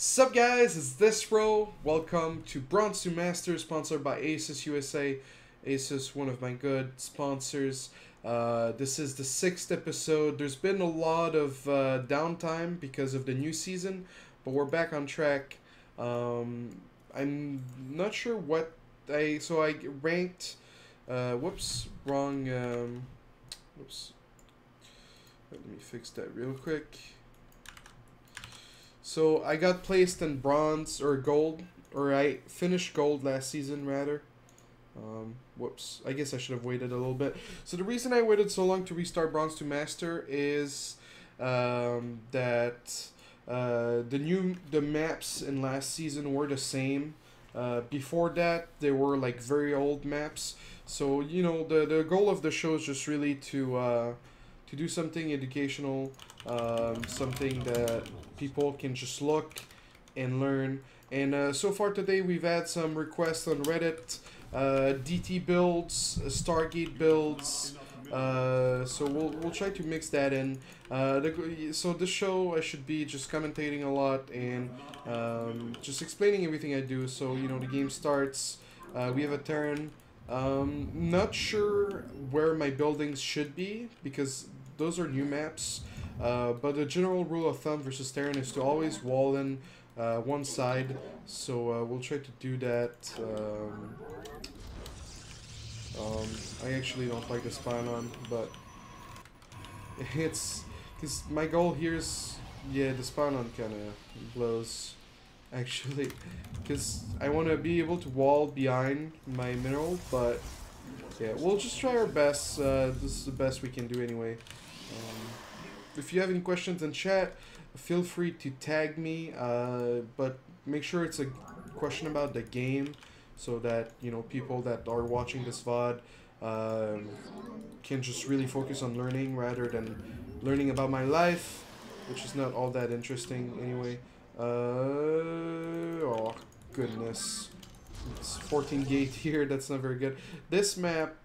Sup guys, it's Desrow. Welcome to Bronze to Masters, sponsored by ASUS USA. ASUS, one of my good sponsors. This is the 6th episode. There's been a lot of downtime because of the new season, but we're back on track. I'm not sure what I ranked. Whoops, wrong. Whoops. Let me fix that real quick. So I got placed in bronze or gold, or I finished gold last season rather. Whoops, I guess I should have waited a little bit. So the reason I waited so long to restart bronze to master is that the maps in last season were the same. Before that, they were like very old maps. So you know the goal of the show is just really to do something educational, something that people can just look and learn. And so far today we've had some requests on Reddit, DT builds, Stargate builds, so we'll try to mix that in. So this show I should be just commentating a lot and just explaining everything I do. So you know the game starts, we have a turn. Not sure where my buildings should be because those are new maps, but the general rule of thumb versus Terran is to always wall in one side, so we'll try to do that. I actually don't like the spawn on, but it's because my goal here is, yeah, the spawn on kind of blows actually, because I want to be able to wall behind my mineral, but yeah, we'll just try our best. This is the best we can do anyway. If you have any questions in chat, feel free to tag me, but make sure it's a question about the game so that, you know, people that are watching this VOD can just really focus on learning rather than learning about my life, which is not all that interesting anyway. Oh goodness, it's 14 gate here. That's not very good. This map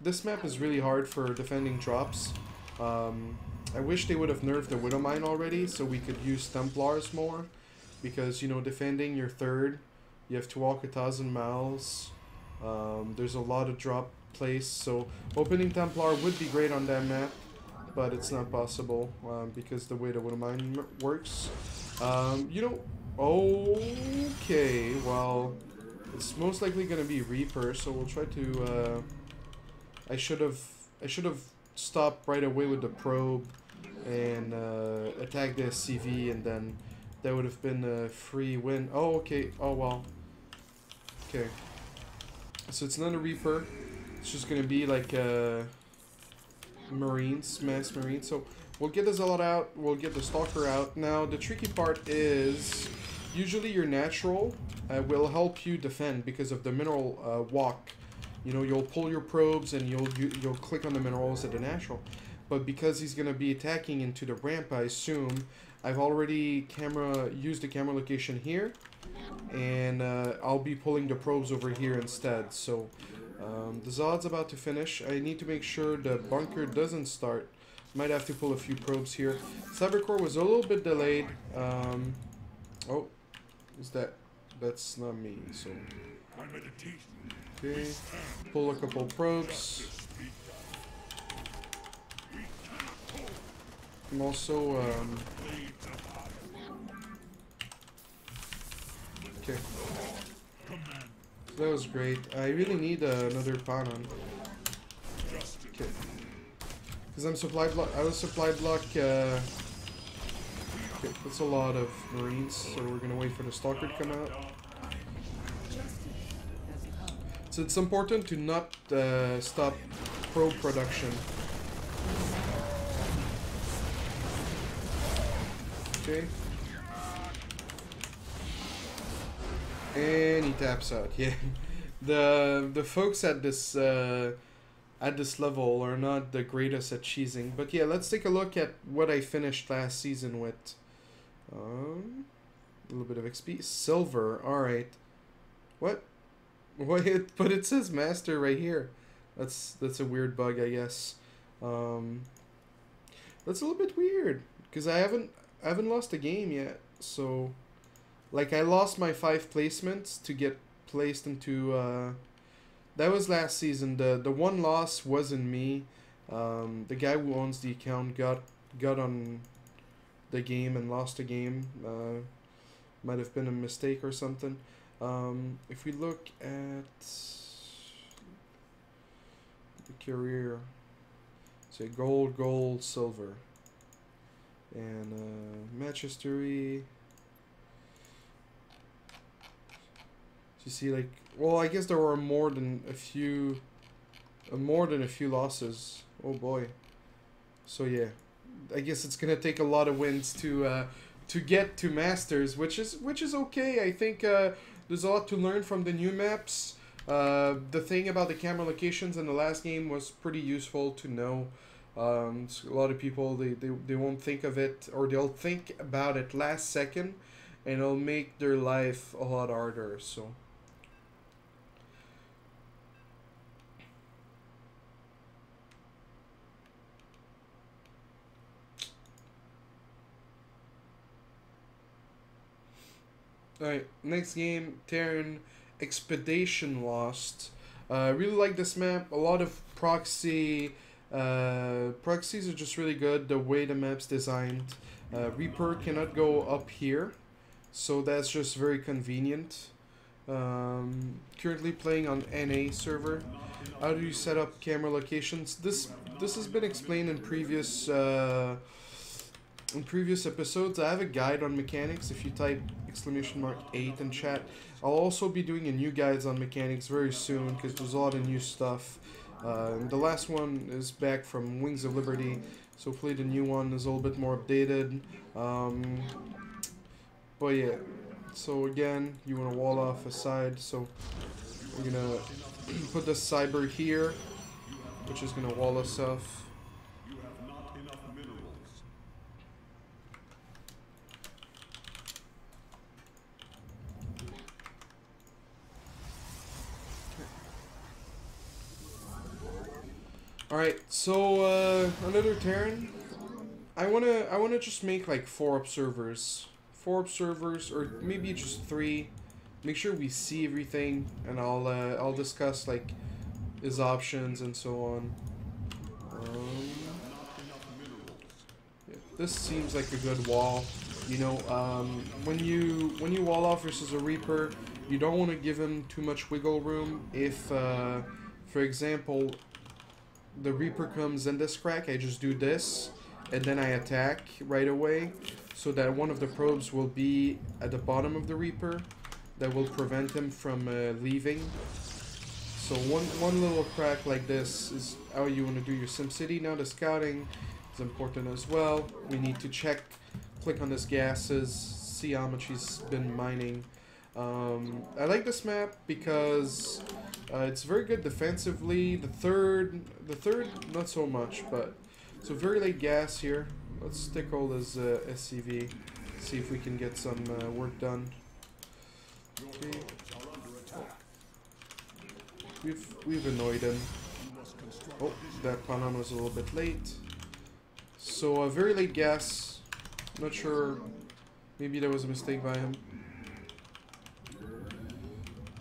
is really hard for defending drops. I wish they would have nerfed the Widow Mine already so we could use Templars more, because you know defending your third, you have to walk 1,000 miles. There's a lot of drop place, so opening Templar would be great on that map, but it's not possible because the way the Widow Mine works. You know. Okay, well, it's most likely gonna be Reaper, so we'll try to. I should have stopped right away with the probe and attack the SCV, and then that would have been a free win. Oh, okay. Oh well. Okay. So it's not a Reaper. It's just gonna be like Marines, mass Marines. So we'll get the Zealot out. We'll get the Stalker out. Now the tricky part is usually your natural will help you defend because of the mineral walk. You know, you'll pull your probes and you'll click on the minerals at the natural. But because he's gonna be attacking into the ramp, I assume I've already used the camera location here, and I'll be pulling the probes over here instead. So the Zod's about to finish. I need to make sure the bunker doesn't start. Might have to pull a few probes here. Cybercore was a little bit delayed. Oh, is that's not me, so okay, pull a couple probes. I'm also okay, that was great. I really need another pawn on. Okay, because I'm supply block. I was supply block. Okay, that's a lot of Marines, so we're gonna wait for the Stalker to come out. So it's important to not stop probe production. Okay. And he taps out. Yeah. The folks at this level are not the greatest at cheesing. But yeah, let's take a look at what I finished last season with. A little bit of XP. Silver. Alright. What? Wait, but it says master right here. That's a weird bug, I guess. That's a little bit weird because I haven't lost a game yet. So Like, I lost my 5 placements to get placed into, that was last season. The one loss wasn't me. The guy who owns the account got on the game and lost the game. Might have been a mistake or something. If we look at the career, say gold, silver, and match history. You see, like, well, I guess there were more than a few losses. Oh boy. So yeah, I guess it's gonna take a lot of wins to get to Masters, which is okay. I think there's a lot to learn from the new maps. The thing about the camera locations in the last game was pretty useful to know. So a lot of people they won't think of it, or they'll think about it last second, and it'll make their life a lot harder. So. Alright, next game, Terran Expedition lost. Really like this map. A lot of proxies are just really good. The way the map's designed. Reaper cannot go up here, so that's just very convenient. Currently playing on NA server. How do you set up camera locations? This has been explained in previous episodes. I have a guide on mechanics. If you type !8 in chat, I'll also be doing a new guides on mechanics very soon because there's a lot of new stuff. The last one is back from Wings of Liberty, so hopefully the new one is a little bit more updated. But yeah, so again, you want to wall off a side, so we're gonna put the cyber here, which is gonna wall us off. Alright, so another Terran. I wanna just make like 4 observers. 4 observers, or maybe just 3. Make sure we see everything, and I'll discuss like his options and so on. Yeah, this seems like a good wall. You know, when you wall off versus a Reaper, you don't want to give him too much wiggle room. If, for example, the Reaper comes in this crack, I just do this, and then I attack right away, so that one of the probes will be at the bottom of the Reaper. That will prevent him from leaving. So one little crack like this is how you want to do your SimCity. Now the scouting is important as well. We need to click on his gases, see how much he's been mining. I like this map because it's very good defensively. The third not so much, but so very late gas here. Let's stick all this SCV, see if we can get some work done. Okay. We've annoyed him. Oh, that Panan was a little bit late. So a very late gas. Not sure. Maybe that was a mistake by him.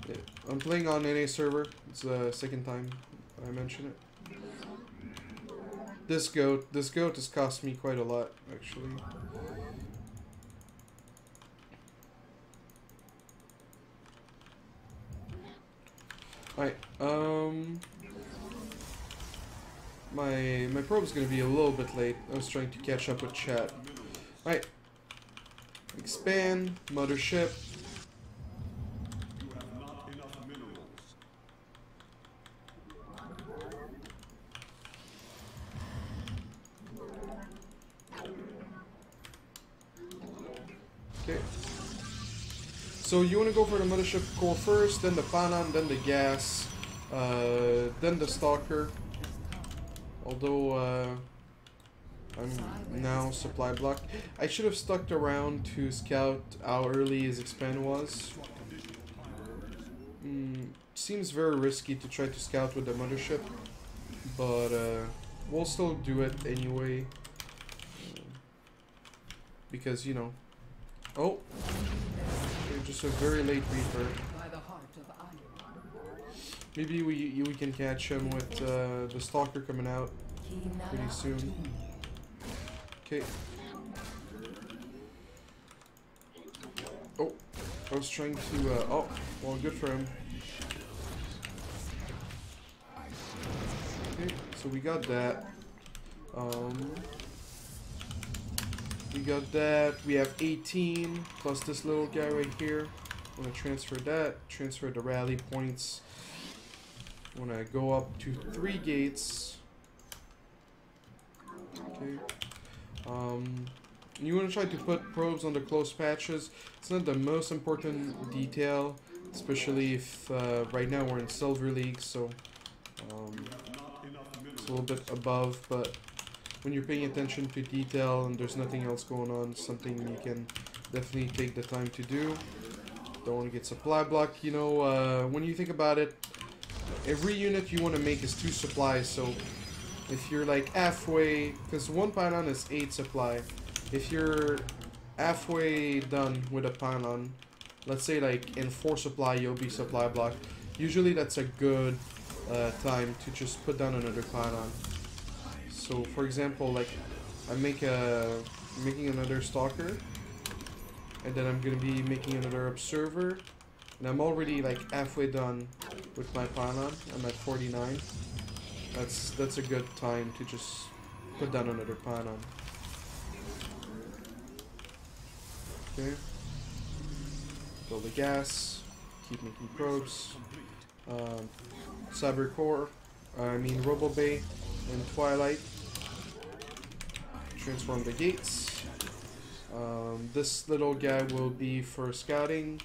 Yeah, I'm playing on NA server. It's the second time I mention it. This goat has cost me quite a lot, actually. Alright, my probe's gonna be a little bit late. I was trying to catch up with chat. Alright. Expand, mothership. Okay. So you want to go for the mothership core first, then the Panan, then the gas, then the stalker. Although I'm now supply blocked. I should have stuck around to scout how early his expand was. Seems very risky to try to scout with the mothership, but we'll still do it anyway. Because, you know. Oh! just a very late Reaper. Maybe we can catch him with the Stalker coming out pretty soon. Okay. Oh, I was trying to, oh, well, good for him. Okay, so we got that. We got that. We have 18 plus this little guy right here. I'm gonna transfer that. Transfer the rally points. I'm gonna go up to 3 gates. Okay. You want to try to put probes on the close patches. It's not the most important detail, especially if right now we're in Silver League, so it's a little bit above, but when you're paying attention to detail and there's nothing else going on, it's something you can definitely take the time to do. Don't want to get supply block. You know, when you think about it, every unit you want to make is 2 supplies, so if you're like halfway, because 1 pylon is 8 supply. If you're halfway done with a pylon, let's say like in 4 supply you'll be supply block. Usually that's a good time to just put down another pylon. So for example, like I making another Stalker, and then I'm gonna be making another Observer, and I'm already like halfway done with my pylon. I'm at 49. That's a good time to just put down another pylon. Okay. Fill the gas. Keep making probes. Cyber Core. Robo Bay and Twilight. Transform the gates. This little guy will be for scouting.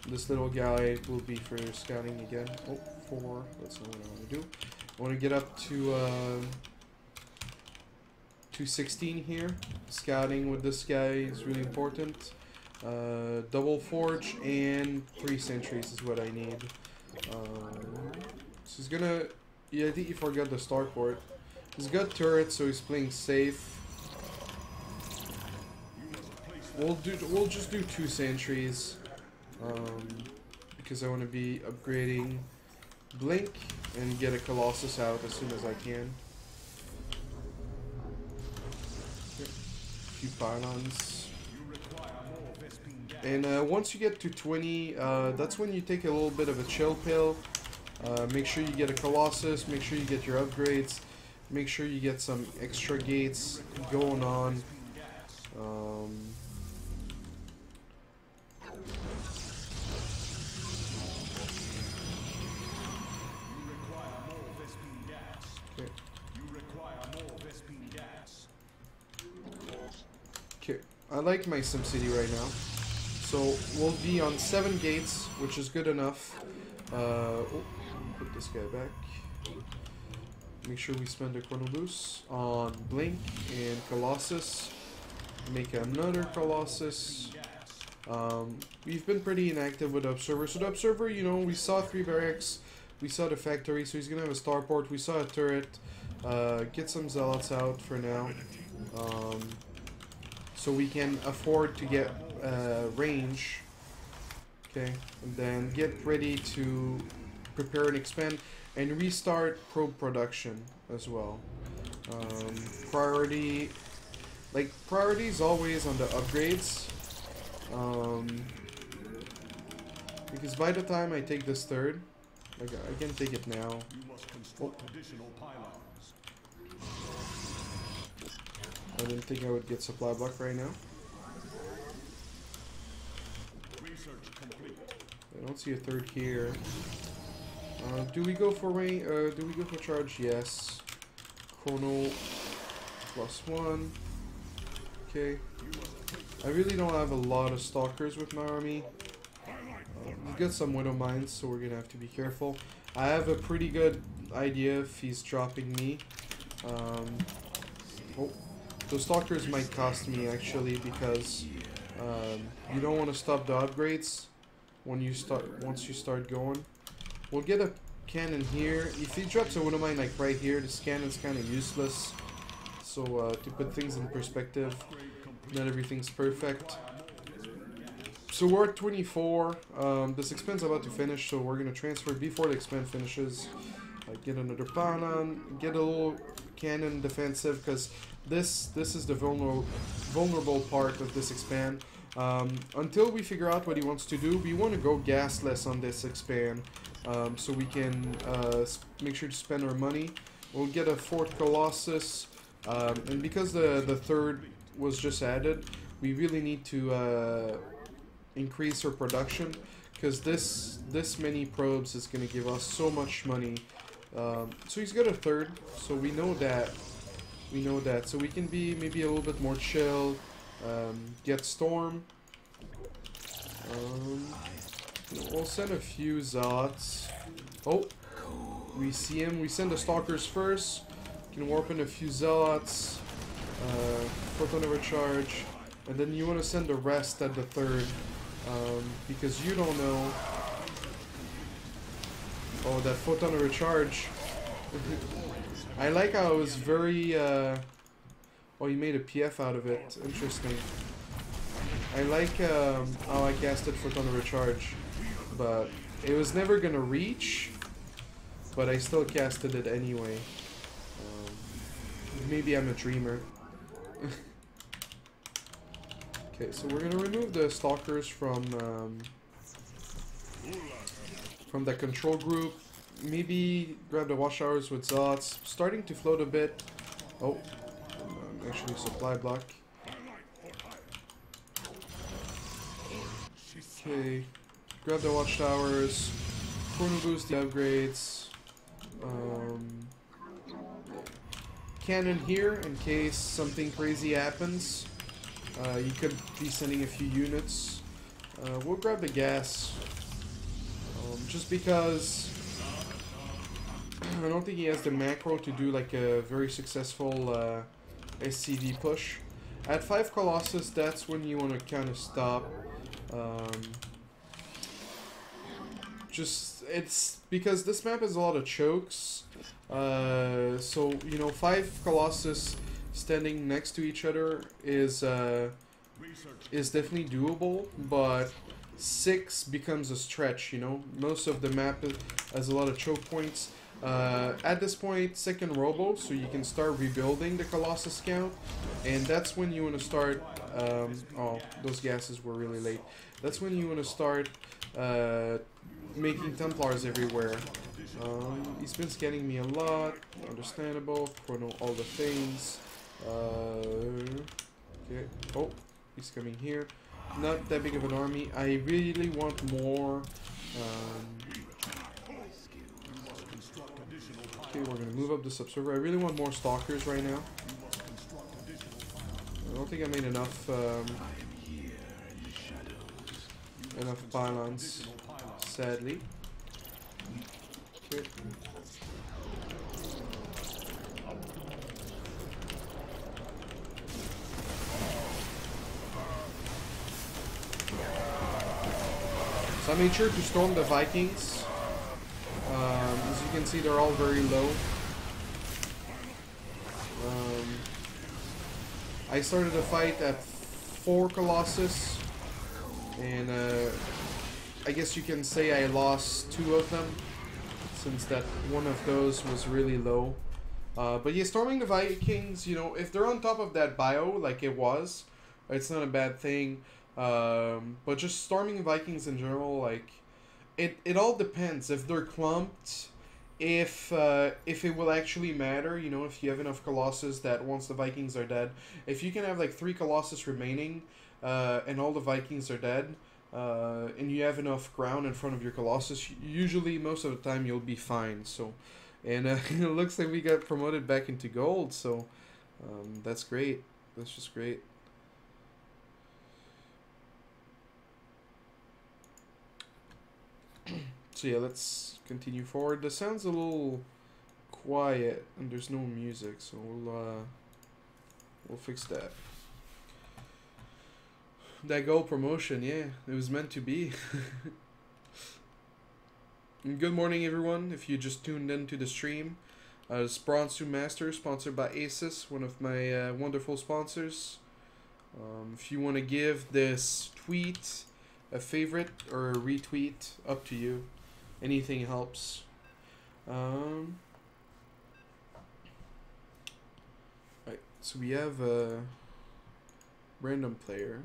This little guy will be for scouting again. Oh, 4. That's not what I want to do. I want to get up to 216 here. Scouting with this guy is really important. Double forge and 3 sentries is what I need. So he's gonna... Yeah, I think he forgot the starport. He's got turrets, so he's playing safe. We'll just do 2 sentries. Because I want to be upgrading Blink and get a Colossus out as soon as I can. Okay. A few pylons. And once you get to 20, that's when you take a little bit of a chill pill. Make sure you get a Colossus, make sure you get your upgrades, make sure you get some extra gates going on. Okay, I like my SimCity right now. So we'll be on 7 gates, which is good enough. Oh, put this guy back. Make sure we spend a Chrono Boost on Blink and Colossus. Make another Colossus. We've been pretty inactive with the Observer. So the Observer, you know, we saw 3 barracks. We saw the factory, so he's gonna have a starport. We saw a turret. Get some Zealots out for now. So we can afford to get range. Okay, and then get ready to prepare and expand and restart probe production as well. Priority is always on the upgrades. Because by the time I take this 3rd, like I can take it now. Oh. I didn't think I would get supply block right now. I don't see a 3rd here. Do we go for rain? Do we go for charge? Yes. Chrono +1. Okay. I really don't have a lot of stalkers with my army. We've got some Widow Mines, so we're gonna have to be careful. I have a pretty good idea if he's dropping me. Oh, those stalkers might cost me actually because you don't want to stop the upgrades when you once you start going. We'll get a cannon here. If he drops a Widow Mine like right here, this cannon's kind of useless. So to put things in perspective, not everything's perfect. So we're at 24. This expand's about to finish, so we're gonna transfer before the expand finishes. Get another pylon, get a little cannon defensive, because this is the vulnerable part of this expand. Until we figure out what he wants to do, we want to go gasless on this expand, so we can make sure to spend our money. We'll get a fourth Colossus, and because the third was just added, we really need to increase our production, because this many probes is going to give us so much money. So he's got a third, so we know that. So we can be maybe a little bit more chill. Get Storm. We'll send a few Zots. Oh, we see him. We send the Stalkers first. Can warp in a few Zealots. Photon overcharge. And then you want to send the rest at the third. Because you don't know. Oh, that photon overcharge. I like how it was very, oh, you made a PF out of it. Interesting. I like how I casted photon overcharge, but it was never gonna reach, but I still casted it anyway. Maybe I'm a dreamer. Okay, so we're gonna remove the Stalkers from the control group. Maybe grab the Watchtowers with Zots. Starting to float a bit. Oh, actually supply block. Okay, grab the Watchtowers. Chrono boost the upgrades. Cannon here in case something crazy happens. You could be sending a few units. We'll grab the gas. Just because I don't think he has the macro to do like a very successful SCV push. At 5 Colossus, that's when you want to kind of stop. It's because this map has a lot of chokes. So, you know, 5 Colossus standing next to each other is definitely doable, but 6 becomes a stretch, you know. Most of the map has a lot of choke points. At this point, second robo, so you can start rebuilding the Colossus count, and that's when you want to start, oh, those gases were really late. That's when you want to start making Templars everywhere. He's been scanning me a lot, understandable, chrono all the things. Okay, oh, he's coming here. Not that big of an army. I really want more. Okay, we're gonna move up this observer. I really want more Stalkers right now. I don't think I made enough enough pylons, sadly. Okay. So I made sure to storm the Vikings. As you can see, they're all very low. I started the fight at 4 Colossus, and I guess you can say I lost 2 of them, since that one of those was really low. But yeah, storming the Vikings, you know, if they're on top of that bio, like it was, it's not a bad thing. But just storming Vikings in general, like, it all depends. If they're clumped, if it will actually matter, you know, if you have enough Colossus that once the Vikings are dead, if you can have like 3 Colossus remaining, and all the Vikings are dead, and you have enough ground in front of your Colossus, usually most of the time you'll be fine. So, and it looks like we got promoted back into gold, so that's great. That's just great. So yeah, let's continue forward. The sound's a little quiet and there's no music, so we'll fix that. That gold promotion, yeah, it was meant to be. Good morning, everyone. If you just tuned into the stream, Bronze 2 Master, sponsored by ASUS, one of my wonderful sponsors. If you want to give this tweet a favorite or a retweet, up to you. Anything helps. Right, so we have a random player.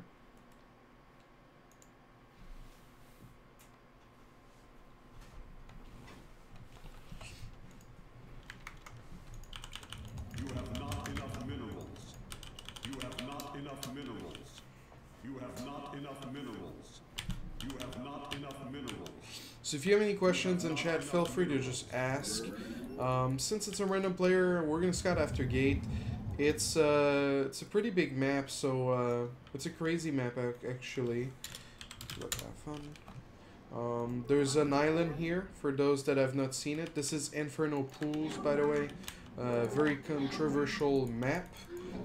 You have not enough minerals. You have not enough minerals. You have not enough minerals. You have not enough minerals. So if you have any questions in chat, feel free to just ask. Since it's a random player, we're gonna scout after gate. It's a pretty big map, so it's a crazy map actually. Let's have fun. There's an island here for those that have not seen it. This is Inferno Pools, by the way. Very controversial map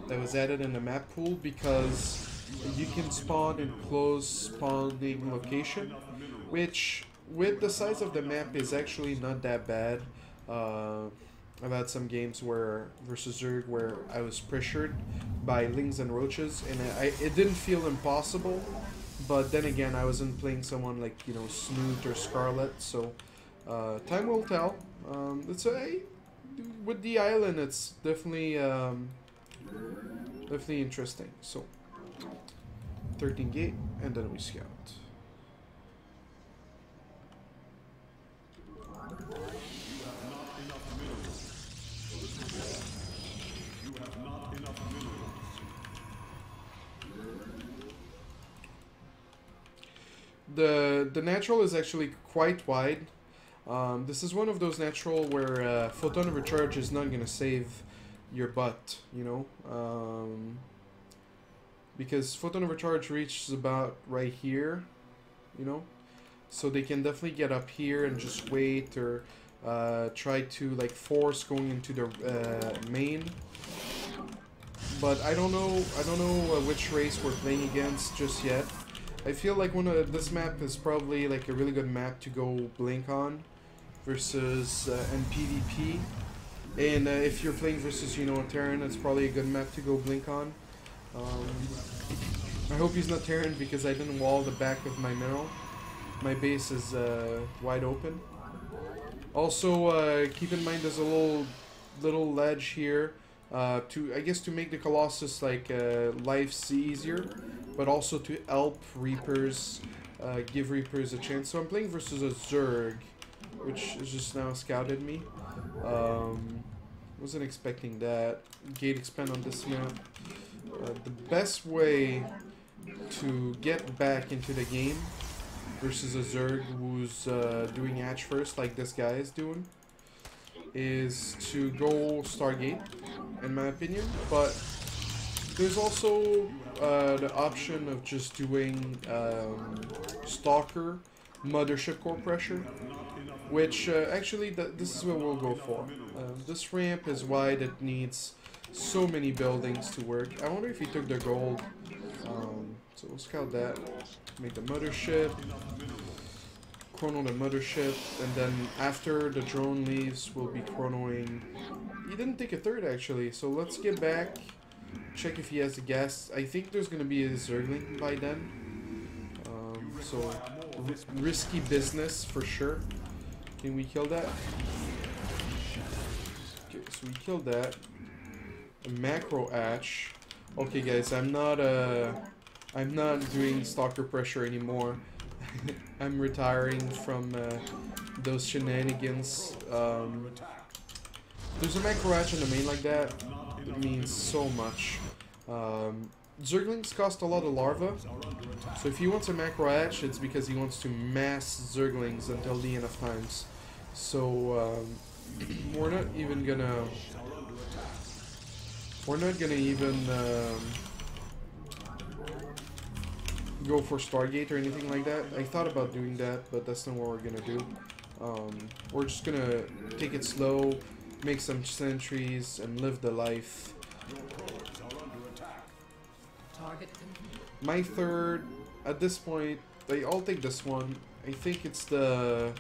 that was added in the map pool because you can spawn in close spawning location, which with the size of the map is actually not that bad. I've had some games where versus Zerg where I was pressured by lings and roaches, and it didn't feel impossible. But then again, I wasn't playing someone like, you know, Snoot or Scarlet, so time will tell. With the island, it's definitely definitely interesting. So 13 gate, and then we scout. The natural is actually quite wide. This is one of those natural where photon recharge is not gonna save your butt, you know, because photon recharge reaches about right here, you know, so they can definitely get up here and just wait or try to like force going into the main. But I don't know which race we're playing against just yet. I feel like this map is probably like a really good map to go blink on versus in PvP. And if you're playing versus, you know, a Terran, it's probably a good map to go blink on. I hope he's not Terran because I didn't wall the back of my mineral. My base is wide open. Also, keep in mind there's a little ledge here to make the Colossus like life easier, but also to help Reapers, give Reapers a chance. So I'm playing versus a Zerg, which has just now scouted me. Wasn't expecting that. Gate expand on this map. The best way to get back into the game versus a Zerg who's doing hatch first, like this guy is doing, is to go Stargate, in my opinion. But there's also the option of just doing Stalker, Mothership Core Pressure, which actually this is what we'll go for. This ramp is wide, it needs so many buildings to work. I wonder if he took the gold. So we'll scout that. Make the Mothership. Chrono the Mothership, and then after the drone leaves, we'll be chronoing. He didn't take a third actually, so let's get back, check if he has the gas. I think there's gonna be a Zergling by then, so risky business for sure. Can we kill that? Okay, so we killed that. A macro hatch. Okay, guys, I'm not doing stalker pressure anymore. I'm retiring from those shenanigans. There's a macro hatch in the main like that. It means so much. Zerglings cost a lot of larva, so if he wants a macro hatch, it's because he wants to mass Zerglings until the end of times. So we're not gonna even go for Stargate or anything like that. I thought about doing that, but that's not what we're gonna do. We're just gonna take it slow, make some sentries, and live the life. My third, at this point, I'll take this one. I think it's the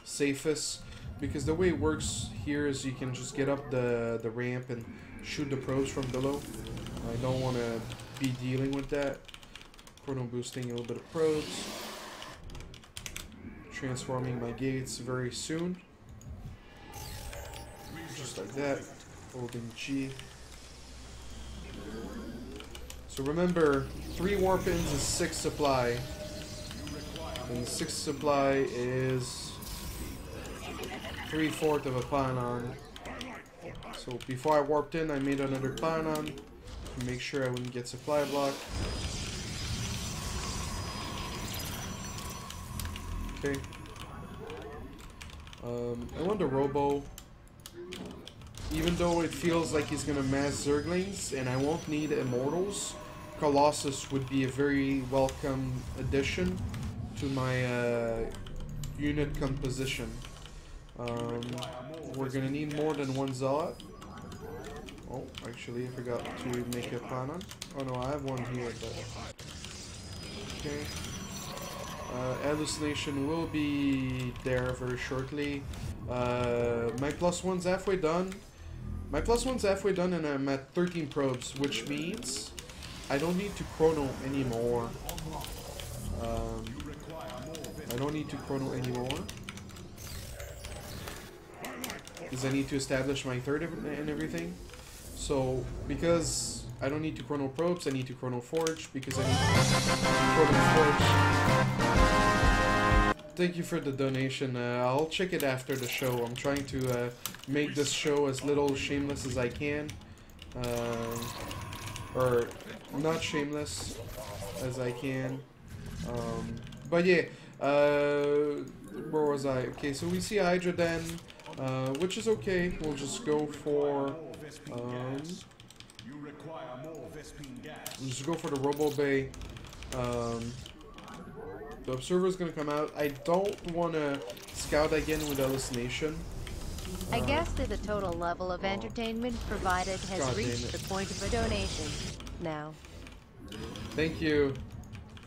safest, because the way it works here is you can just get up the ramp and shoot the probes from below. I don't want to be dealing with that. Chrono boosting a little bit of probes. transforming my gates very soon. Just like that. Holding G. So remember, 3 warp ins is 6 supply. And 6 supply is 3/4 of a pylon. So before I warped in, I made another pylon to make sure I wouldn't get supply block. Okay. I want the Robo. Even though it feels like he's gonna mass Zerglings and I won't need Immortals, Colossus would be a very welcome addition to my unit composition. We're gonna need more than 1 Zealot. Oh, actually I forgot to make a pylon. Oh no, I have one here, but... Okay. Hallucination will be there very shortly. My +1's halfway done. My +1's halfway done and I'm at 13 probes, which means I don't need to chrono anymore. I don't need to chrono anymore. Because I need to establish my third and everything. So, because I don't need to chrono probes, I need to chrono forge. Because I need to chrono forge. Thank you for the donation. I'll check it after the show. I'm trying to make this show as little shameless as I can. Or not shameless as I can. But yeah, where was I? Okay, so we see Hydra Den, which is okay. We'll just go for we'll just go for the Robo Bay. The Observer's gonna come out. I don't wanna scout again with Hallucination. I guess that the total level of entertainment provided has reached the point of a donation now. Thank you.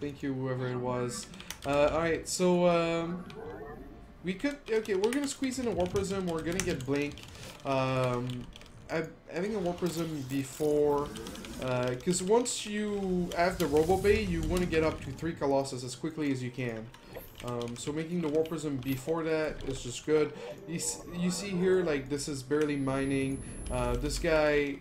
Thank you, whoever it was. Alright, so, we could... Okay, we're gonna squeeze in a Warp Prism. We're gonna get Blink. Having a Warp Prism before... because once you have the Robo Bay, you want to get up to 3 Colossus as quickly as you can. So making the Warp Prism before that is just good. You see here, like, this is barely mining. This guy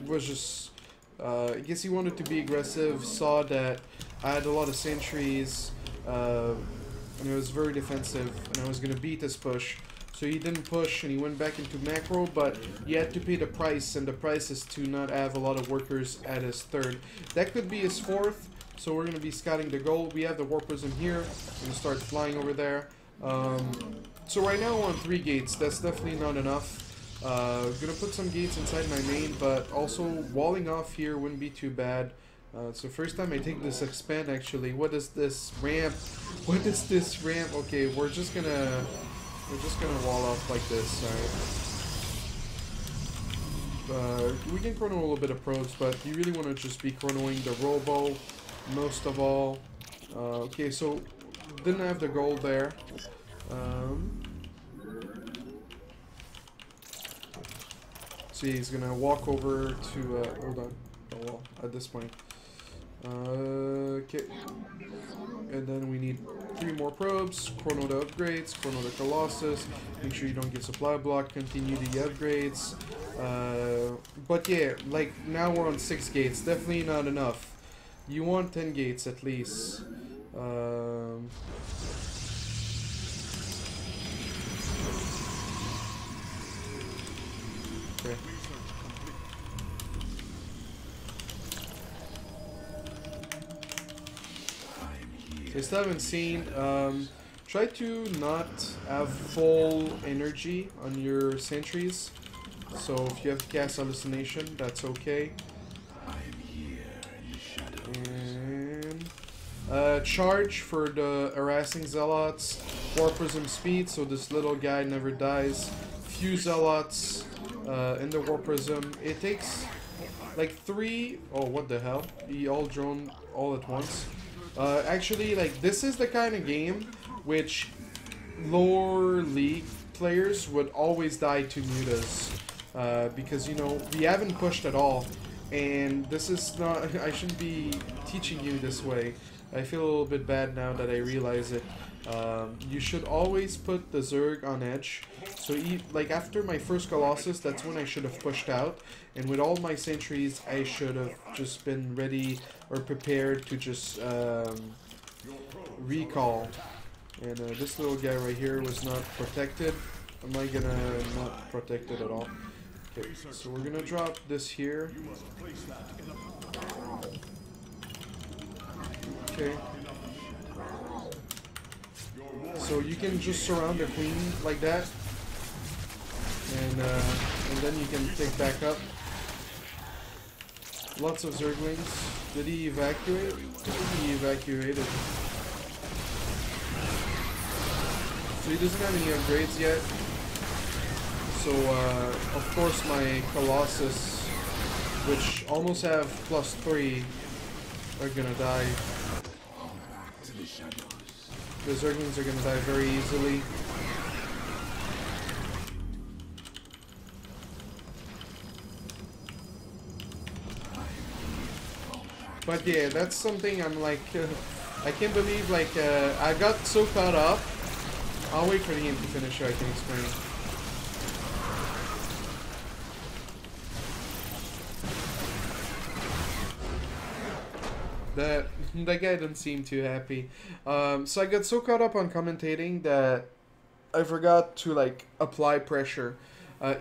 was just... I guess he wanted to be aggressive, saw that I had a lot of sentries, and it was very defensive, and I was going to beat this push. So he didn't push, and he went back into macro, but he had to pay the price, and the price is to not have a lot of workers at his 3rd. That could be his 4th, so we're going to be scouting the goal. We have the Warp Prism here. We're going to start flying over there. So right now we're on 3 gates. That's definitely not enough. Gonna put some gates inside my main, but also walling off here wouldn't be too bad. It's the first time I take this expand actually. What is this ramp? What is this ramp? Okay, we're just gonna wall off like this. Alright. We can chrono a little bit of probes, but you really want to just be chronoing the Robo most of all. Okay, so didn't have the gold there. See, he's gonna walk over to, hold on, oh well, at this point. Okay. And then we need 3 more probes, chrono the upgrades, chrono the Colossus, make sure you don't get supply block, continue the upgrades. But yeah, like, now we're on 6 gates, definitely not enough. You want 10 gates at least. Okay. So I still haven't seen. Try to not have full energy on your sentries. So if you have to cast Hallucination, that's okay. And charge for the harassing Zealots. Warp Prism speed, so this little guy never dies. Few Zealots in the Warp Prism. It takes like 3... Oh, what the hell? He all drone all at once. Actually, like, this is the kind of game which lower league players would always die to mutas. Because, you know, we haven't pushed at all. And this is not... I shouldn't be teaching you this way. I feel a little bit bad now that I realize it. You should always put the Zerg on edge. So like after my first Colossus, that's when I should have pushed out. And with all my sentries, I should have just been ready or prepared to just recall. And this little guy right here was not protected. Am I gonna not protect it at all? Okay, so we're gonna drop this here. Okay. So you can just surround the queen like that, and then you can take back up. Lots of Zerglings. Did he evacuate? I think he evacuated. So he doesn't have any upgrades yet. So of course my Colossus, which almost have +3, are gonna die. The Zerglings are gonna die very easily. But yeah, that's something I'm like, I can't believe, like, I got so caught up. I'll wait for the game to finish so I can explain. That guy didn't seem too happy. So I got so caught up on commentating that I forgot to like apply pressure.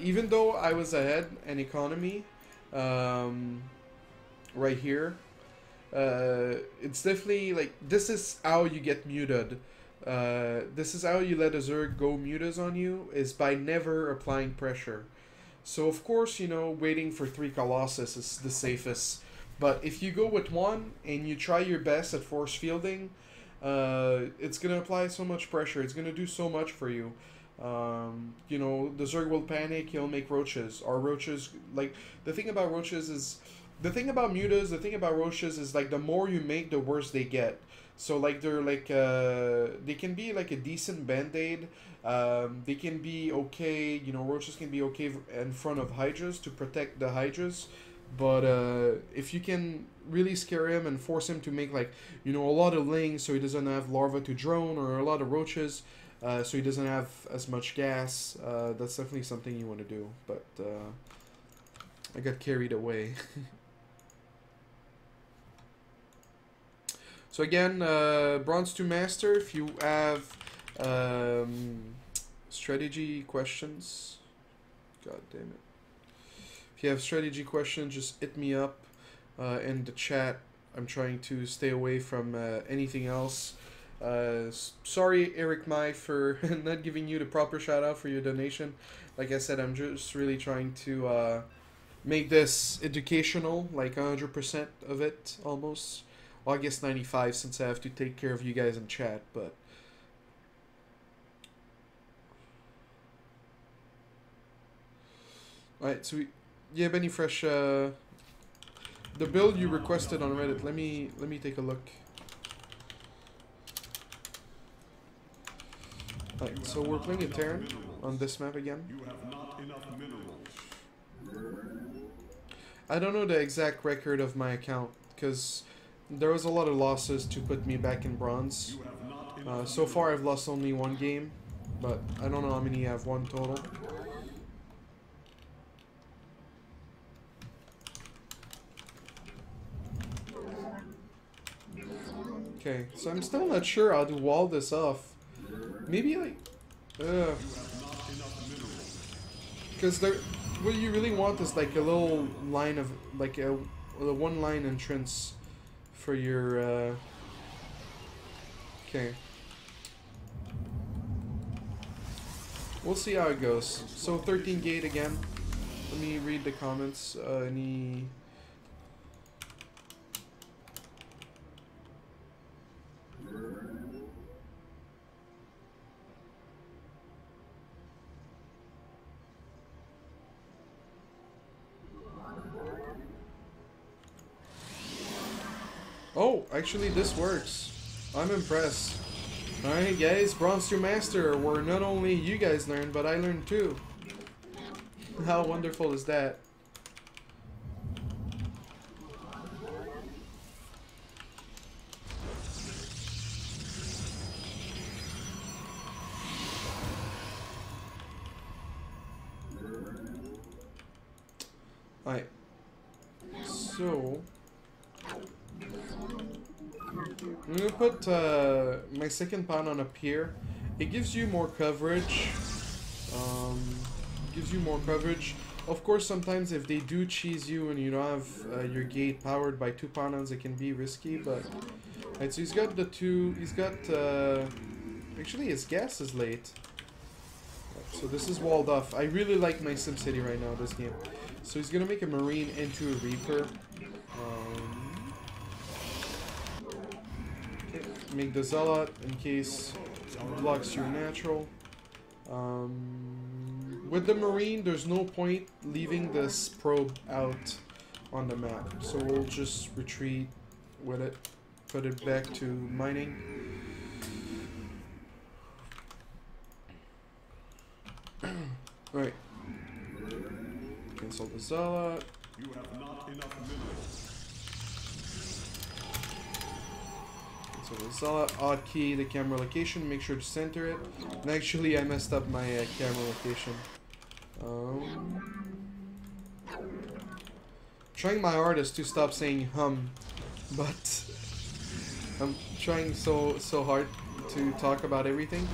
Even though I was ahead in economy, right here, it's definitely like, this is how you get muted. This is how you let a Zerg go mutas on you, is by never applying pressure. So of course, you know, waiting for 3 Colossus is the safest. But if you go with 1 and you try your best at force fielding, it's going to apply so much pressure. It's going to do so much for you. You know, the Zerg will panic, he'll make roaches. Or roaches, like, the thing about roaches is, the thing about mutas, the thing about roaches is, like, the more you make, the worse they get. So, like, they're, like, they can be, like, a decent band-aid. They can be okay, you know, roaches can be okay in front of hydras to protect the hydras. But if you can really scare him and force him to make, like, you know, a lot of lings so he doesn't have larvae to drone, or a lot of roaches so he doesn't have as much gas, that's definitely something you want to do. But I got carried away. So again, Bronze to Master, if you have strategy questions, god damn it. If you have strategy questions, just hit me up in the chat. I'm trying to stay away from anything else. Sorry, Eric Mai, for not giving you the proper shout out for your donation. Like I said, I'm just really trying to make this educational, like 100% of it almost. Well, I guess 95 since I have to take care of you guys in chat, but. Alright, so yeah, Benny Fresh, the build you requested on Reddit, let me take a look. Alright, so we're playing a Terran on this map again. I don't know the exact record of my account, because there was a lot of losses to put me back in bronze. So far I've lost only 1 game, but I don't know how many I've won total. Okay, so I'm still not sure how to wall this off. Maybe like, because what you really want is like a little line of, like a 1-line entrance for your, okay. We'll see how it goes. So 13 gate again. Let me read the comments. Any... Oh, actually this works. I'm impressed. Alright guys, Bronze to Master, where not only you guys learned, but I learned too. How wonderful is that? Alright. So I'm gonna put my second pylon up here. It gives you more coverage. Of course, sometimes if they do cheese you and you don't have your gate powered by 2 pylons, it can be risky. But right, so he's got the 2. He's got actually his gas is late. So this is walled off. I really like my SimCity right now, this game. So he's gonna make a Marine into a Reaper. Okay, make the Zealot in case it blocks your natural. With the Marine, there's no point leaving this probe out on the map. So we'll just retreat with it, put it back to mining. Right. Cancel the Zealot. You have not enough minerals. Cancel the Zealot. Odd key the camera location. Make sure to center it. And actually, I messed up my camera location. Trying my hardest to stop saying hum, but I'm trying so hard to talk about everything.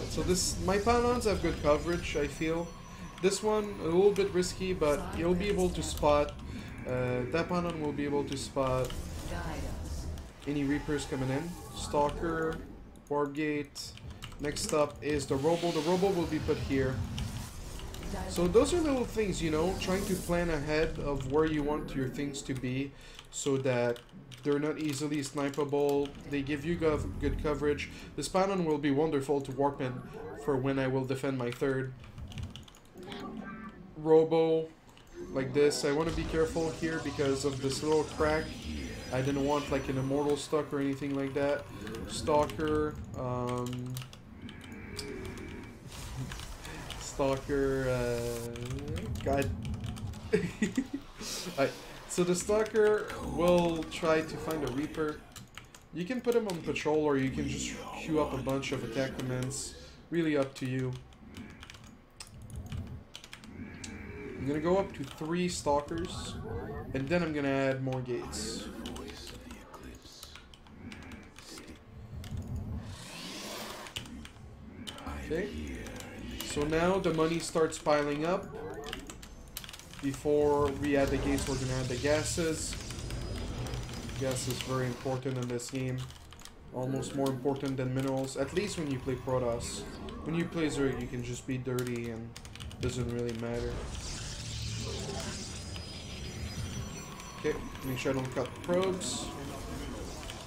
So my pylons have good coverage, I feel. This one, a little bit risky, but you'll be able to spot, that pylon will be able to spot any Reapers coming in. Stalker, Warp Gate. Next up is the Robo. The Robo will be put here. So those are little things, you know, trying to plan ahead of where you want your things to be so that they're not easily snipeable. They give you good coverage. This pylon will be wonderful to warp in for when I will defend my third. Robo, like this. I want to be careful here because of this little crack. I didn't want like an immortal stuck or anything like that. Stalker, God. Alright, so the Stalker will try to find a Reaper. You can put him on patrol or you can just queue up a bunch of attack commands. Really up to you. I'm gonna go up to 3 Stalkers and then I'm gonna add more gates. Okay. So now the money starts piling up. Before we add the gates, we're going to add the gases. Gas is very important in this game. Almost more important than minerals. At least when you play Protoss. When you play Zerg, you can just be dirty and it doesn't really matter. Okay, make sure I don't cut the probes.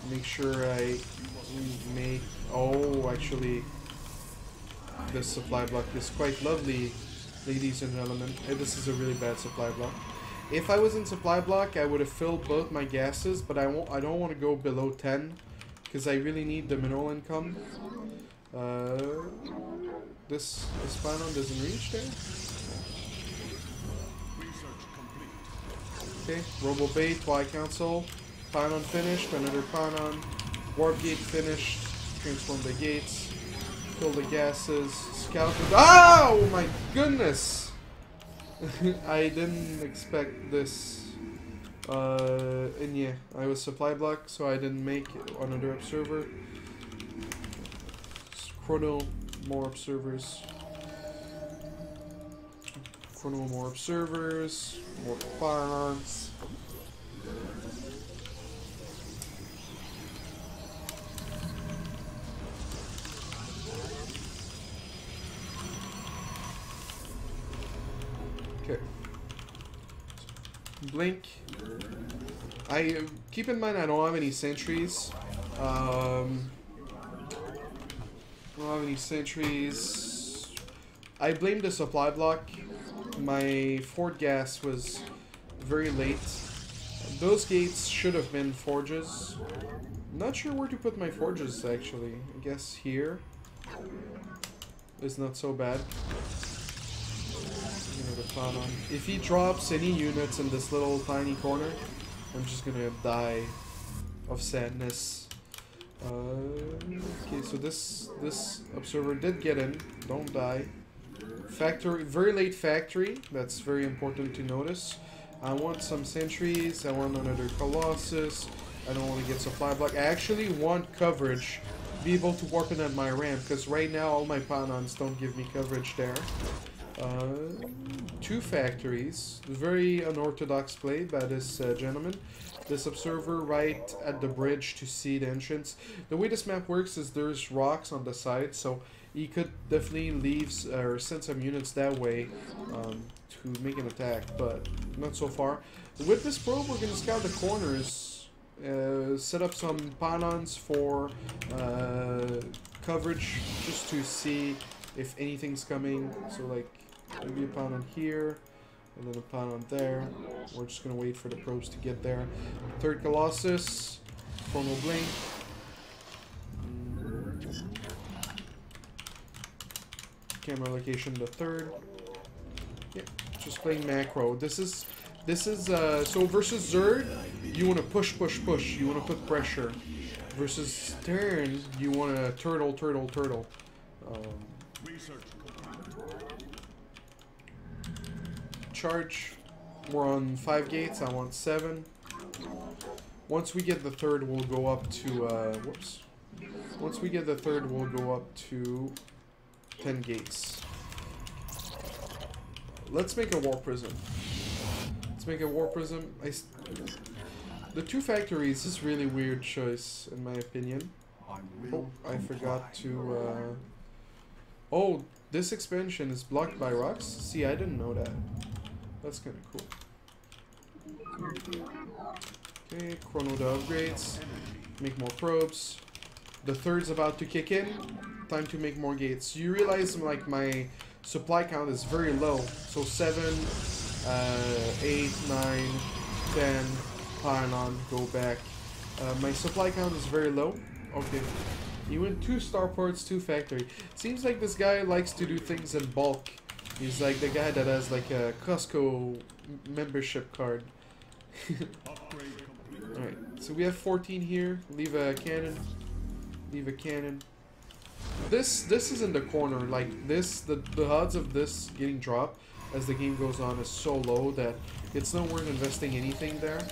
Make sure I make... Oh, actually... This supply block is quite lovely, ladies and gentlemen. This is a really bad supply block. If I was in supply block, I would have filled both my gases, but I don't want to go below 10 because I really need the mineral income. This pylon doesn't reach there. Okay, Robo Bait, Y Council, pylon finished, another pylon, Warp Gate finished, transform the gates. Kill the gases, scout the... Oh my goodness! I didn't expect this. And yeah, I was supply block, so I didn't make another observer. Chrono, more observers. Chrono, more observers, more pylons. Okay. Blink. I keep in mind I don't have any sentries. I don't have any sentries. I blame the supply block. My Ford gas was very late. Those gates should have been forges. I'm not sure where to put my forges actually. I guess here is not so bad. If he drops any units in this little tiny corner, I'm just gonna die of sadness. Okay, so this observer did get in. Don't die. Factory, very late factory. That's very important to notice. I want some sentries. I want another Colossus. I don't want to get supply block. I actually want coverage. Be able to warp in at my ramp. Because right now all my pylons don't give me coverage there. 2 factories. Very unorthodox play by this gentleman. This observer right at the bridge to see the entrance. The way this map works is there's rocks on the side, so he could definitely leave or send some units that way to make an attack, but not so far. With this probe, we're going to scout the corners, set up some pylons for coverage, just to see if anything's coming. So like maybe a pylon here. And then a pylon there. We're just gonna wait for the probes to get there. 3rd Colossus. Chrono Blink. Camera location the 3rd. Yeah, just playing macro. This is so versus Zerd, you wanna push. You wanna put pressure. Versus Stern, you wanna turtle. Charge. We're on 5 gates. I want 7. Once we get the 3rd, we'll go up to whoops. Once we get the 3rd, we'll go up to 10 gates. Let's make a war prism. The 2 factories is really weird choice in my opinion. Oh, I forgot to oh, this expansion is blocked by rocks? See, I didn't know that. That's kind of cool. Okay, chrono the upgrades. Make more probes. The 3rd's about to kick in. Time to make more gates. You realize like my supply count is very low. So 7, 8, 9, 10, pylon, go back. My supply count is very low. Okay. You win 2 starports, 2 factory. Seems like this guy likes to do things in bulk. He's like the guy that has like a Costco membership card. Alright, so we have 14 here. Leave a cannon. This is in the corner. Like this, the odds of this getting dropped as the game goes on is so low that it's not worth investing anything there.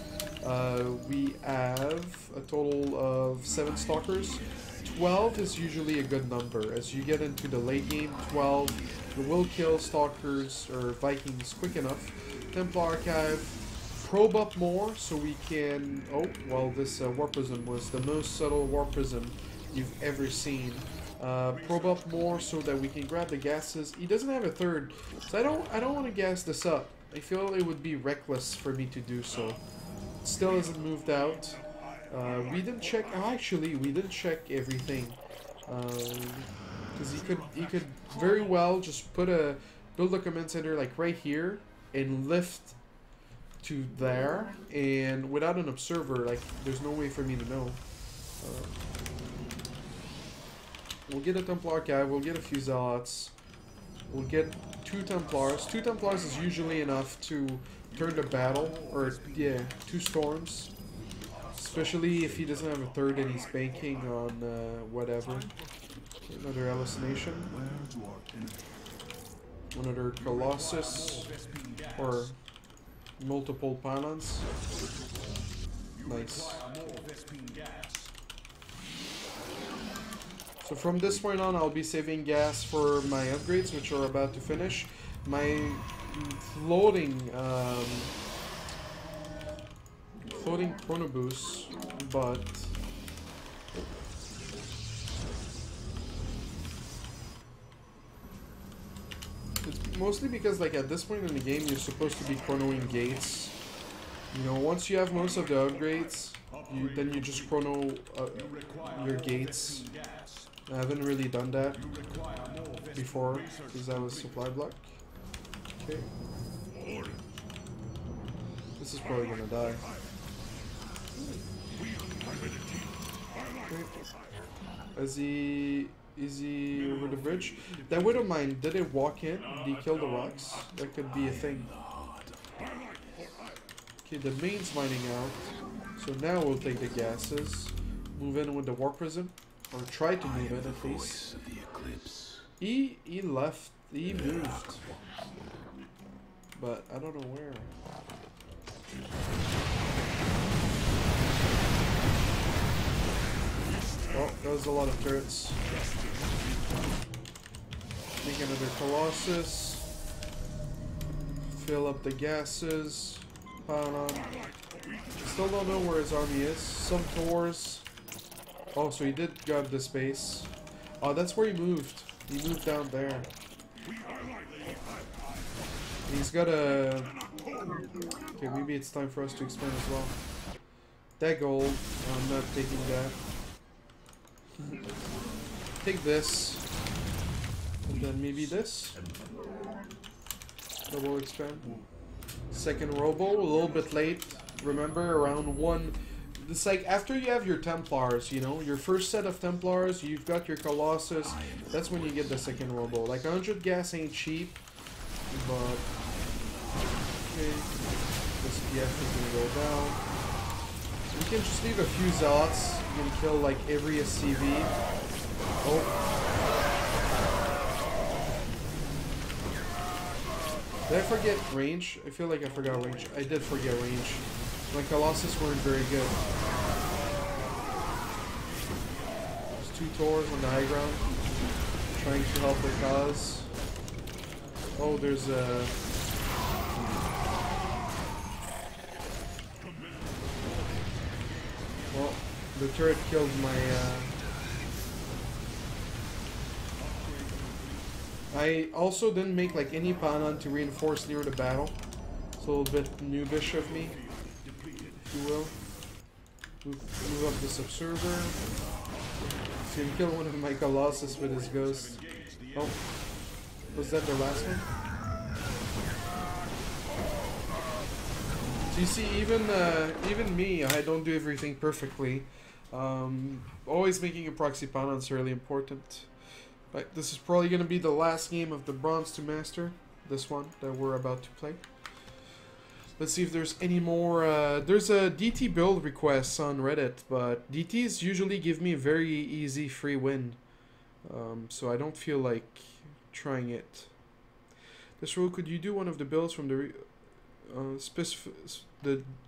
We have a total of 7 stalkers. 12 is usually a good number. As you get into the late game, 12, you will kill stalkers or Vikings quick enough. Templar Archive, probe up more so we can... Oh, well, this war prism was the most subtle war prism you've ever seen. Probe up more so that we can grab the gases. He doesn't have a 3rd, so I don't want to gas this up. I feel it would be reckless for me to do so. It still hasn't moved out. We didn't check. Actually, we didn't check everything because he could very well just build a command center like right here and lift to there, and without an observer, like there's no way for me to know. We'll get a Templar guy. We'll get a few Zealots. We'll get 2 Templars. 2 Templars is usually enough to turn the battle, or yeah, 2 Storms. Especially if he doesn't have a 3rd and he's banking on whatever. Another hallucination. Another Colossus. Or multiple pylons. Nice. So from this point on, I'll be saving gas for my upgrades, which are about to finish. My floating chrono boost, but it's mostly because like at this point in the game you're supposed to be chronoing gates. You know, once you have most of the upgrades, then you just chrono your gates. I haven't really done that before because I was supply blocked. Okay. This is probably gonna die. Okay. Is he over the bridge? That Widow Mine, did it walk in? Did he kill the rocks? That could be a thing. Okay, the main's mining out. So now we'll take the gases. Move in with the War Prism. Or try to move in at least. He left. He moved. But I don't know where. Oh, that was a lot of turrets. Make another Colossus. Fill up the gases. Panon. Still don't know where his army is. Some Thors. Oh, so he did grab the space. Oh, that's where he moved. He moved down there. He's got a... Okay, maybe it's time for us to expand as well. That gold. I'm not taking that. Take this. And then maybe this. Double expand. Second robo, a little bit late. Remember, around 1... It's like after you have your Templars, you know, your first set of Templars, you've got your Colossus, that's when you get the second robo. Like 100 gas ain't cheap, but okay, this PF is gonna go down. You can just leave a few Zealots, you can kill like every SCV. Oh. Did I forget range? I feel like I forgot range. I did forget range. My Colossus weren't very good. There's 2 Thors on the high ground. Trying to help the cause. Oh, there's a... Well, the turret killed my... I also didn't make like any Panon to reinforce near the battle. It's a little bit noobish of me. If you will. Move up this observer. So you kill one of my Colossus with his ghost. Oh. Was that the last one? So you see, even me, I don't do everything perfectly. Always making a proxy Panon is really important. But this is probably going to be the last game of the Bronze to Master. This one that we're about to play. Let's see if there's any more. There's a DT build request on Reddit, but DTs usually give me a very easy free win. So I don't feel like trying it. This rule, could you do one of the builds from the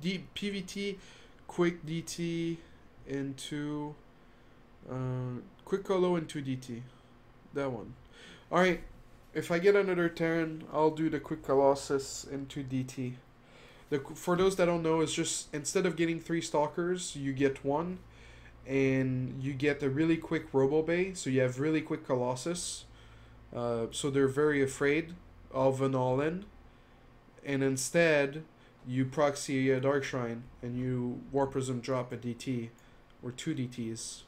PVT quick DT into quick colo into DT? That one. Alright, if I get another turn, I'll do the quick Colossus into DT. For those that don't know, it's just instead of getting 3 stalkers, you get 1, and you get a really quick Robo Bay, so you have really quick Colossus. So they're very afraid of an all-in, and instead you proxy a Dark Shrine and you War Prism drop a DT or 2 DTs.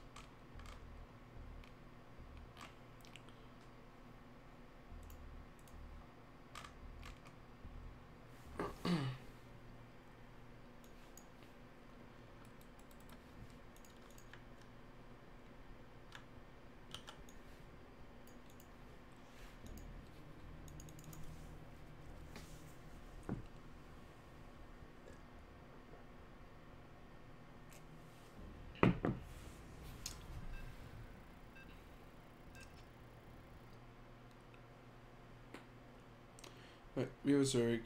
Right, we have a Zerg.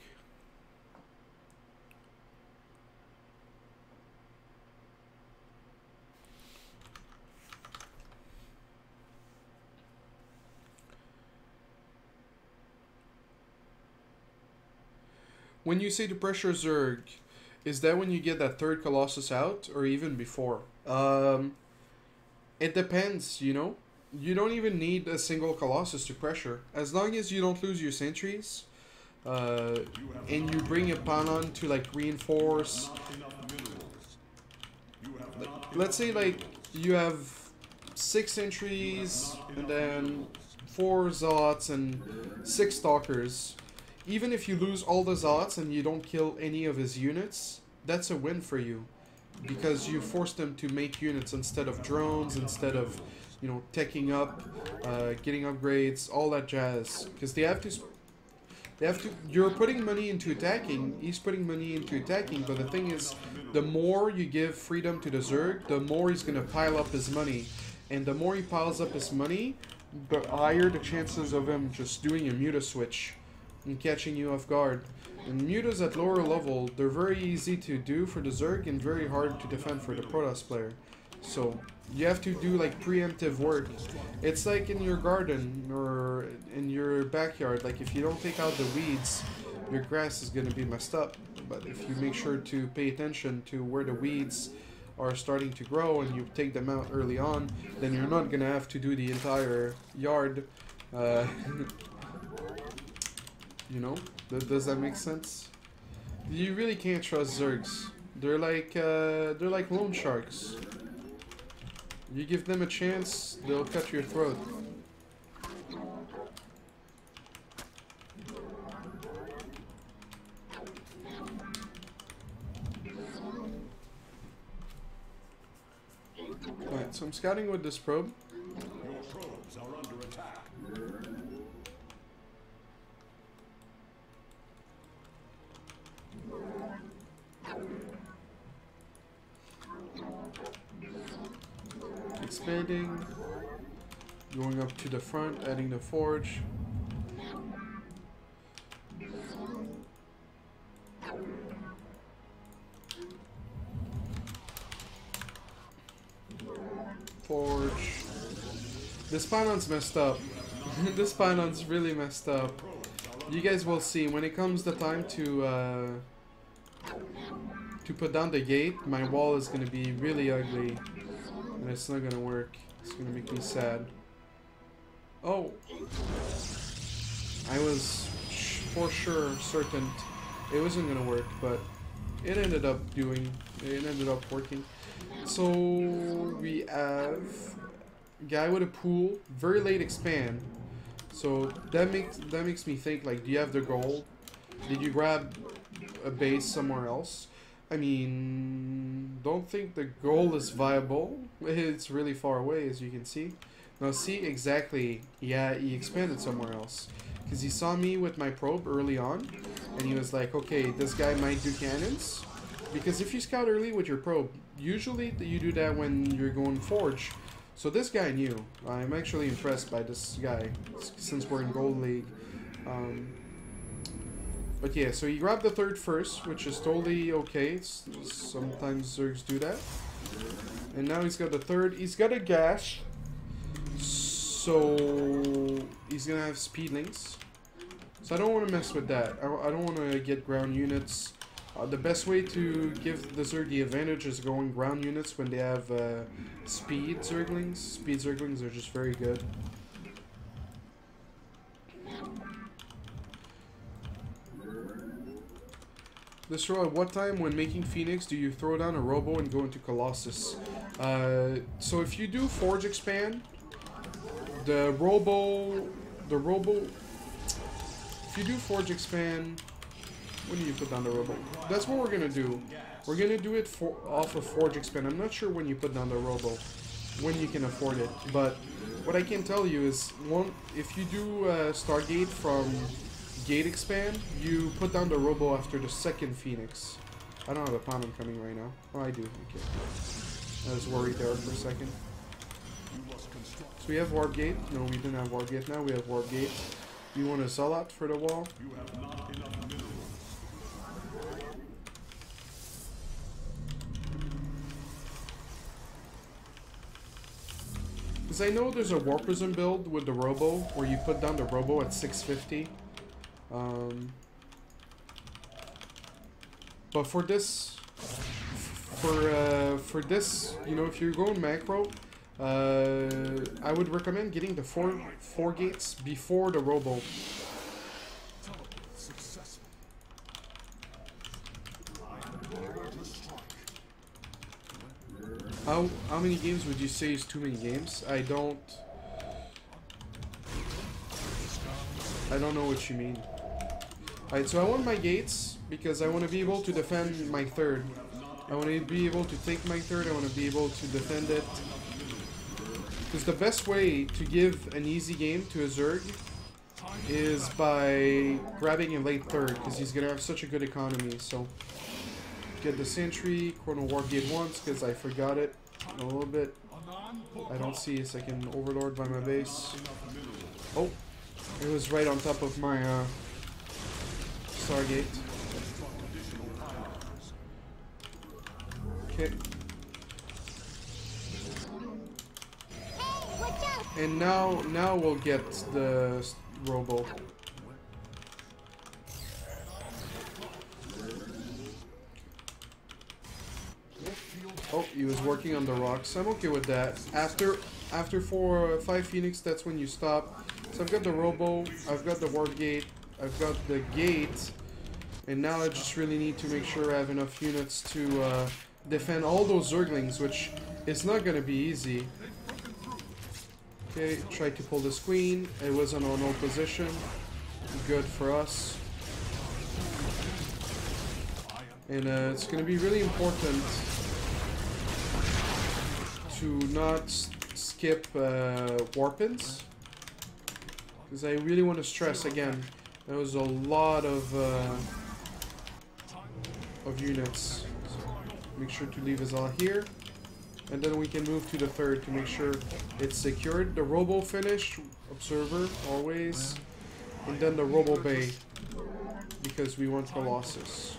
When you say to pressure Zerg, is that when you get that 3rd Colossus out, or even before? It depends, you know? You don't even need a single Colossus to pressure. As long as you don't lose your sentries, and you bring a Panon to like reinforce. Let's say like you have 6 sentries and then 4 Zots and 6 Stalkers. Even if you lose all the Zots and you don't kill any of his units, that's a win for you. Because you force them to make units instead of drones, instead of, you know, teching up, getting upgrades, all that jazz. Because they have to, you're putting money into attacking, he's putting money into attacking, but the thing is, the more you give freedom to the Zerg, the more he's going to pile up his money. And the more he piles up his money, the higher the chances of him just doing a muta switch. and catching you off guard. And mutas at lower level, they're very easy to do for the Zerg and very hard to defend for the Protoss player. So you have to do like preemptive work. It's like in your garden or in your backyard. Like if you don't take out the weeds, your grass is going to be messed up. But if you make sure to pay attention to where the weeds are starting to grow and you take them out early on, then you're not going to have to do the entire yard. You know, does that make sense? You really can't trust Zergs. They're like loan sharks. You give them a chance, they'll cut your throat. Alright, so I'm scouting with this probe. Your probes are under attack. Expanding, going up to the front, adding the forge. Forge. This pylon's messed up. This pylon's really messed up. You guys will see when it comes the time to put down the gate. My wall is gonna be really ugly. And it's not gonna work. It's gonna make me sad. Oh! I was for sure certain it wasn't gonna work, but it ended up working. So we have a guy with a pool, very late expand. So that makes me think, like, do you have the gold? Did you grab a base somewhere else? I mean, don't think the goal is viable. It's really far away, as you can see. Now see, exactly, yeah, he expanded somewhere else. Because he saw me with my probe early on, and he was like, okay, this guy might do cannons. Because if you scout early with your probe, usually you do that when you're going forge. So this guy knew. I'm actually impressed by this guy, since we're in Gold League. But yeah, so he grabbed the third first, which is totally okay. Sometimes Zergs do that. And now he's got the third. He's got a gash. So he's gonna have speedlings. So I don't want to mess with that. I don't want to get ground units. The best way to give the Zerg the advantage is going ground units when they have speed Zerglings. Speed Zerglings are just very good. This row, at what time when making Phoenix do you throw down a Robo and go into Colossus? So if you do Forge Expand, the Robo, if you do Forge Expand, when do you put down the Robo? That's what we're gonna do. We're gonna do it off of Forge Expand. I'm not sure when you put down the Robo, when you can afford it, but what I can tell you is, if you do Stargate from Gate Expand, you put down the Robo after the second Phoenix. I don't have a Panem coming right now. Oh, I do. Okay. I was worried there for a second. So we have Warp Gate. No, we didn't have Warp Gate. Now we have Warp Gate. You want a Zealot for the wall? You have not enough minerals. Because I know there's a Warpism build with the Robo, where you put down the Robo at 650. But for this, you know, if you're going macro, I would recommend getting the four gates before the Robo. How many games would you say is too many games? I don't know what you mean. Alright, so I want my gates because I want to be able to defend my third. I want to be able to take my third. I want to be able to defend it. Because the best way to give an easy game to a Zerg is by grabbing a late third, because he's going to have such a good economy. So get the Sentry, Chrono Warp Gate once, because I forgot it a little bit. I don't see a second Overlord by my base. Oh, it was right on top of my Stargate. Okay. And now we'll get the robo. Oh, he was working on the rocks. I'm okay with that. After 4 or 5 Phoenix, that's when you stop. So I've got the robo, I've got the warp gate, I've got the gate, and now I just really need to make sure I have enough units to defend all those Zerglings, which is not gonna be easy. Okay, tried to pull this queen. It was in an old position. Good for us. And it's gonna be really important to not skip warpins, because I really want to stress again. There was a lot of units. So make sure to leave us all here, and then we can move to the third to make sure it's secured. The robo finished, observer always, and then the robo bay because we want Colossus.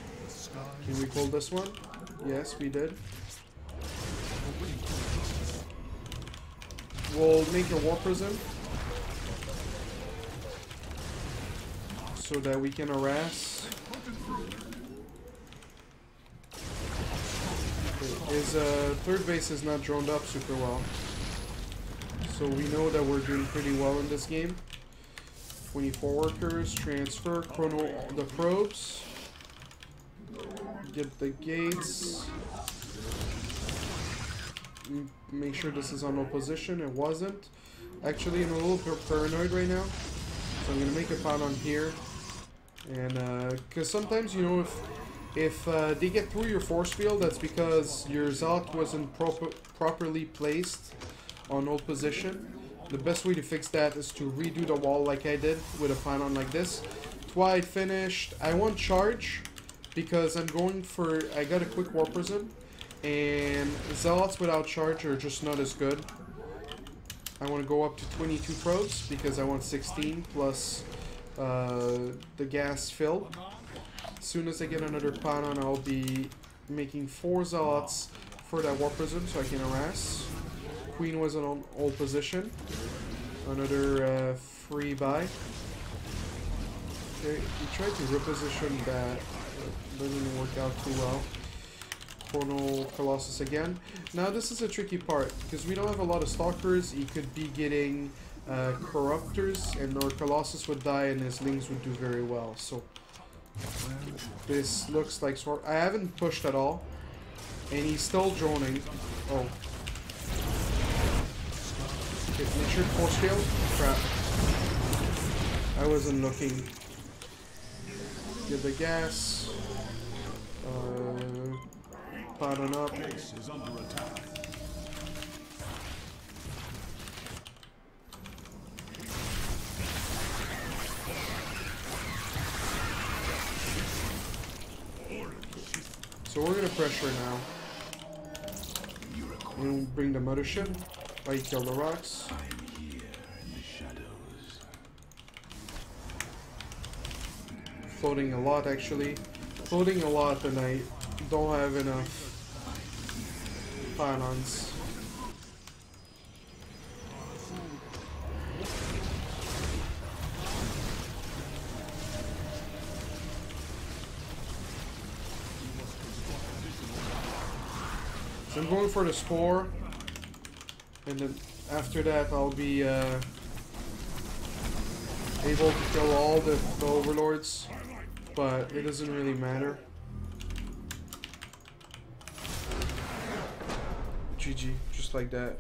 Can we pull this one? Yes, we did. We'll make a war prism so that we can harass. Okay. His third base is not droned up super well, so we know that we're doing pretty well in this game. 24 workers, transfer, chrono the probes, get the gates. Make sure this is on no position. It wasn't. Actually, I'm a little paranoid right now, so I'm gonna make a pot on here, and because sometimes, you know, if they get through your force field, that's because your Zealot wasn't properly placed on old position. The best way to fix that is to redo the wall like I did with a pylon like this. That's why I finished. I want charge because I'm going for. I got a quick war prism. And Zealots without charge are just not as good. I want to go up to 22 probes because I want 16 plus the gas fill. As soon as I get another pylon, I'll be making 4 Zealots for that war prism so I can harass. Queen was in old position. Another free buy. Okay, he tried to reposition that. Didn't work out too well. Chrono Colossus again. Now this is a tricky part because we don't have a lot of stalkers. He could be getting corruptors, and our Colossus would die and his lings would do very well. So this looks like I haven't pushed at all, and he's still droning. Oh, okay, make sure force field. Crap, I wasn't looking. Get the gas. Pardon up. Base is under attack. So we're gonna pressure now. We'll bring the mothership. Why you kill the rocks? Floating a lot actually. Floating a lot, and I don't have enough pylons. So I'm going for the spore, and then after that I'll be able to kill all the overlords, but it doesn't really matter. GG, just like that.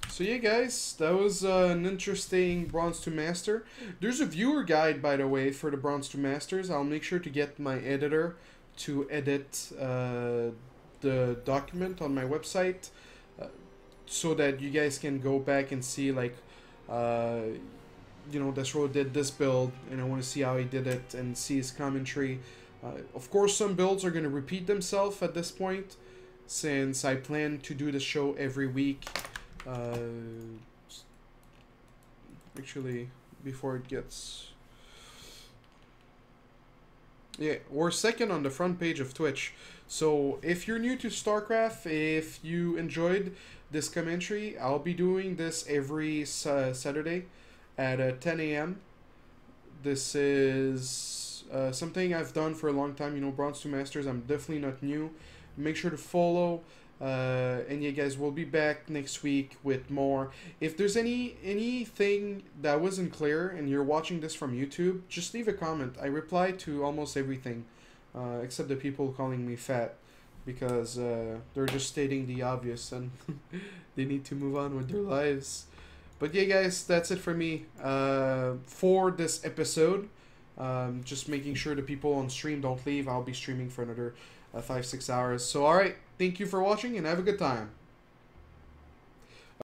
So yeah guys, that was an interesting Bronze to Master. There's a viewer guide, by the way, for the Bronze to Masters. I'll make sure to get my editor to edit the document on my website so that you guys can go back and see, like, you know, Desro did this build and I want to see how he did it and see his commentary. Of course, some builds are going to repeat themselves at this point, since I plan to do the show every week. Actually, before it gets... Yeah, we're second on the front page of Twitch. So if you're new to StarCraft, if you enjoyed this commentary, I'll be doing this every Saturday at 10 a.m. This is something I've done for a long time. You know, Bronze to Masters, I'm definitely not new. Make sure to follow. And yeah, guys, we'll be back next week with more. If there's anything that wasn't clear and you're watching this from YouTube, just leave a comment. I reply to almost everything, except the people calling me fat, because they're just stating the obvious and they need to move on with their lives. But yeah, guys, that's it for me for this episode. Just making sure the people on stream don't leave. I'll be streaming for another 5-6 hours. So, alright, thank you for watching and have a good time.